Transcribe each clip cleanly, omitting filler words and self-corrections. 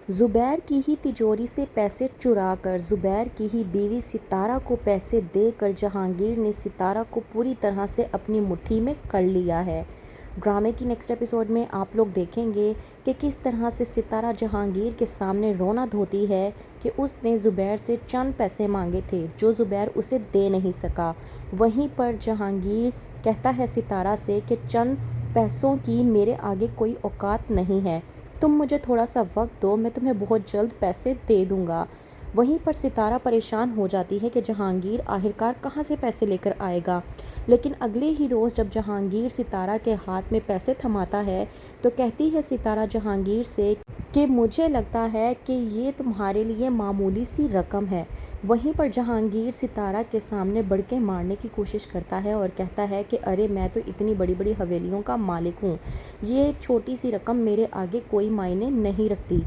زبیر کی ہی تجوری سے پیسے چرا کر زبیر کی ہی بیوی ستارہ کو پیسے دے کر جہانگیر نے ستارہ کو پوری طرح سے اپنی مٹھی میں کر لیا ہے۔ ڈرامے کی نیکسٹ ایپیسوڈ میں آپ لوگ دیکھیں گے کہ کس طرح سے ستارہ جہانگیر کے سامنے رونا دھوتی ہے کہ اس نے زبیر سے چند پیسے مانگے تھے جو زبیر اسے دے نہیں سکا۔ وہیں پر جہانگیر کہتا ہے ستارہ سے کہ چند پیسوں کی میرے آگے کوئی اوقات نہیں ہے، تم مجھے تھوڑا سا وقت دو، میں تمہیں بہت جلد پیسے دے دوں گا۔ وہیں پر ستارہ پریشان ہو جاتی ہے کہ جہانگیر آخرکار کہاں سے پیسے لے کر آئے گا، لیکن اگلے ہی روز جب جہانگیر ستارہ کے ہاتھ میں پیسے تھماتا ہے تو کہتی ہے ستارہ جہانگیر سے کہ مجھے لگتا ہے کہ یہ تمہارے لیے معمولی سی رقم ہے۔ وہیں پر جہانگیر ستارہ کے سامنے بڑکے مارنے کی کوشش کرتا ہے اور کہتا ہے کہ ارے میں تو اتنی بڑی بڑی حویلیوں کا مالک ہوں، یہ چھوٹی سی رقم میرے آگے کوئی معنی نہیں رکھتی۔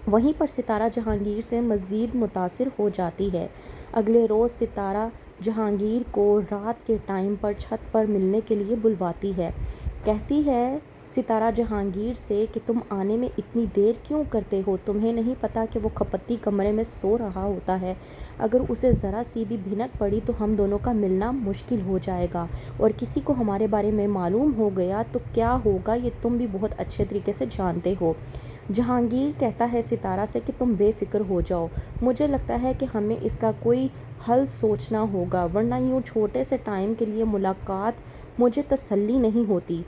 وہیں پر ستارہ جہانگیر سے مزید متاثر ہو جاتی ہے۔ اگلے روز ستارہ جہانگیر کو رات کے ٹائم پر چھت پر ملنے کے لیے بلواتی ہے۔ کہتی ہے ستارہ جہانگیر سے کہ تم آنے میں اتنی دیر کیوں کرتے ہو، تمہیں نہیں پتا کہ وہ کھپتی کمرے میں سو رہا ہوتا ہے، اگر اسے ذرا سی بھی بھنک پڑی تو ہم دونوں کا ملنا مشکل ہو جائے گا، اور کسی کو ہمارے بارے میں معلوم ہو گیا تو کیا ہوگا یہ تم بھی بہت اچھے طریقے سے جانتے ہو۔ جہانگیر کہتا ہے ستارہ سے کہ تم بے فکر ہو جاؤ، مجھے لگتا ہے کہ ہمیں اس کا کوئی حل سوچنا ہوگا، ورنہ یوں چھوٹے سے ٹائم کے لیے ملاقات مجھے تسلی نہیں ہوتی۔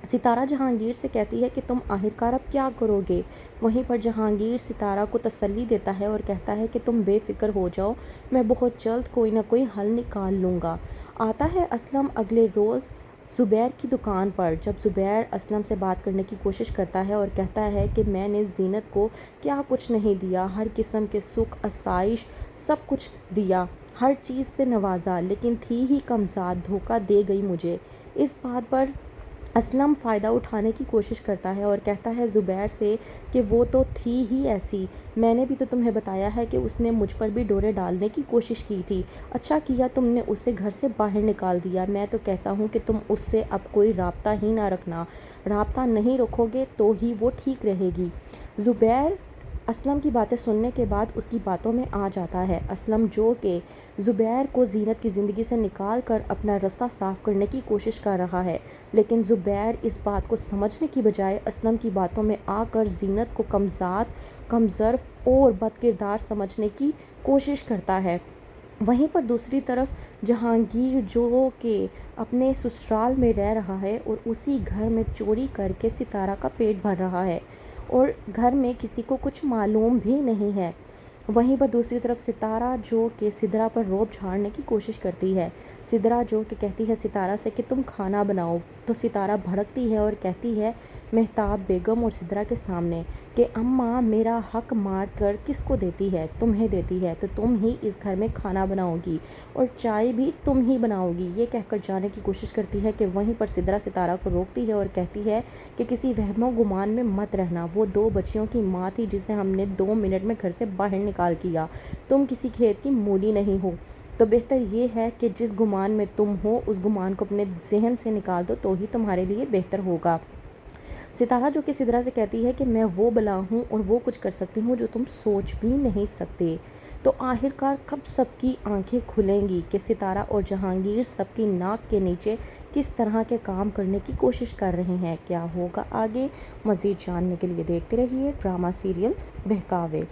ستارہ جہانگیر سے کہتی ہے کہ تم آخرکار اب کیا کرو گے؟ وہیں پر جہانگیر ستارہ کو تسلی دیتا ہے اور کہتا ہے کہ تم بے فکر ہو جاؤ، میں بہت جلد کوئی نہ کوئی حل نکال لوں گا۔ آتا ہے اسلم اگلے روز زبیر کی دکان پر، جب زبیر اسلم سے بات کرنے کی کوشش کرتا ہے اور کہتا ہے کہ میں نے زینت کو کیا کچھ نہیں دیا، ہر قسم کے سکھ آسائش سب کچھ دیا، ہر چیز سے نوازا، لیکن تھی ہی کم ذات، دھوکہ دے گئی مجھے۔ اس بات پر اسلم فائدہ اٹھانے کی کوشش کرتا ہے اور کہتا ہے زبیر سے کہ وہ تو تھی ہی ایسی، میں نے بھی تو تمہیں بتایا ہے کہ اس نے مجھ پر بھی ڈورے ڈالنے کی کوشش کی تھی، اچھا کیا تم نے اسے گھر سے باہر نکال دیا، میں تو کہتا ہوں کہ تم اس سے اب کوئی رابطہ ہی نہ رکھنا، رابطہ نہیں رکھو گے تو ہی وہ ٹھیک رہے گی۔ زبیر اسلم کی باتیں سننے کے بعد اس کی باتوں میں آ جاتا ہے۔ اسلم جو کہ زبیر کو زینت کی زندگی سے نکال کر اپنا رستہ صاف کرنے کی کوشش کر رہا ہے، لیکن زبیر اس بات کو سمجھنے کی بجائے اسلم کی باتوں میں آ کر زینت کو کم ذات، کم ظرف اور بد کردار سمجھنے کی کوشش کرتا ہے۔ وہیں پر دوسری طرف جہانگیر جو کہ اپنے سسرال میں رہ رہا ہے اور اسی گھر میں چوری کر کے ستارہ کا پیٹ بھر رہا ہے اور گھر میں کسی کو کچھ معلوم بھی نہیں ہے۔ وہیں پر دوسری طرف ستارہ جو کہ سدرا پر رعب جھاڑنے کی کوشش کرتی ہے، سدرا جو کہ کہتی ہے ستارہ سے کہ تم کھانا بناؤ، تو ستارہ بھڑکتی ہے اور کہتی ہے مہتاب بیگم اور سدرا کے سامنے کہ اماں میرا حق مار کر کس کو دیتی ہے، تمہیں دیتی ہے، تو تم ہی اس گھر میں کھانا بناؤ گی اور چائے بھی تم ہی بناؤ گی، یہ کہہ کر جانے کی کوشش کرتی ہے کہ وہیں پر سدرا ستارہ کو روکتی ہے اور کہتی ہے کہ کسی وہم و گمان میں مت رہنا، وہ 2 بچیوں کی ماں تھی جسے ہم نے 2 منٹ میں گھر سے باہر نکال کیا، تم کسی کھیت کی مولی نہیں ہو، تو بہتر یہ ہے کہ جس گمان میں تم ہو اس گمان کو اپنے ذہن سے نکال دو تو ہی تمہارے لیے بہتر ہوگا۔ ستارہ جو کہ سدرا سے کہتی ہے کہ میں وہ بلا ہوں اور وہ کچھ کر سکتی ہوں جو تم سوچ بھی نہیں سکتے، تو آخرکار کب سب کی آنکھیں کھلیں گی کہ ستارہ اور جہانگیر سب کی ناک کے نیچے کس طرح کے کام کرنے کی کوشش کر رہے ہیں، کیا ہوگا آگے؟ مزید جاننے کے لیے دیکھتے رہیے ڈرامہ سیریل بہکاوے۔